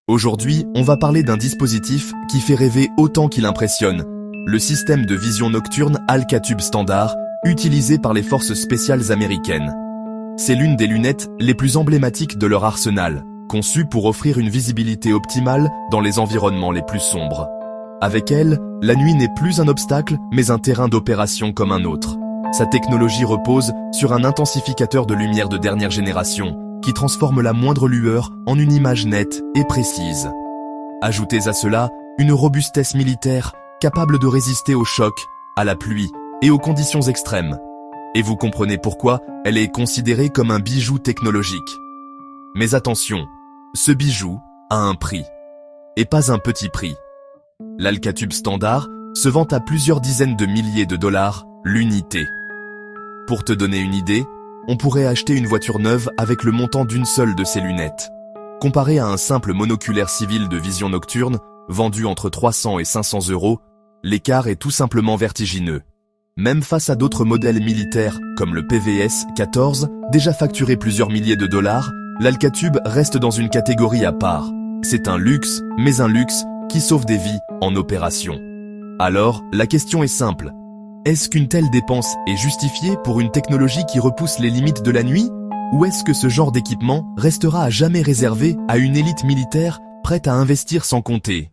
Aujourd'hui, on va parler d'un dispositif qui fait rêver autant qu'il impressionne, le système de vision nocturne Alcatube Standard, utilisé par les forces spéciales américaines. C'est l'une des lunettes les plus emblématiques de leur arsenal, conçue pour offrir une visibilité optimale dans les environnements les plus sombres. Avec elle, la nuit n'est plus un obstacle, mais un terrain d'opération comme un autre. Sa technologie repose sur un intensificateur de lumière de dernière génération, qui transforme la moindre lueur en une image nette et précise. Ajoutez à cela une robustesse militaire capable de résister aux chocs, à la pluie et aux conditions extrêmes. Et vous comprenez pourquoi elle est considérée comme un bijou technologique. Mais attention, ce bijou a un prix. Et pas un petit prix. L'Alcatube Standard se vend à plusieurs dizaines de milliers de dollars l'unité. Pour te donner une idée, on pourrait acheter une voiture neuve avec le montant d'une seule de ces lunettes. Comparé à un simple monoculaire civil de vision nocturne, vendu entre 300 et 500 €, l'écart est tout simplement vertigineux. Même face à d'autres modèles militaires, comme le PVS-14, déjà facturé plusieurs milliers de dollars, l'Alcatube reste dans une catégorie à part. C'est un luxe, mais un luxe qui sauve des vies en opération. Alors, la question est simple. Est-ce qu'une telle dépense est justifiée pour une technologie qui repousse les limites de la nuit? Ou est-ce que ce genre d'équipement restera à jamais réservé à une élite militaire prête à investir sans compter?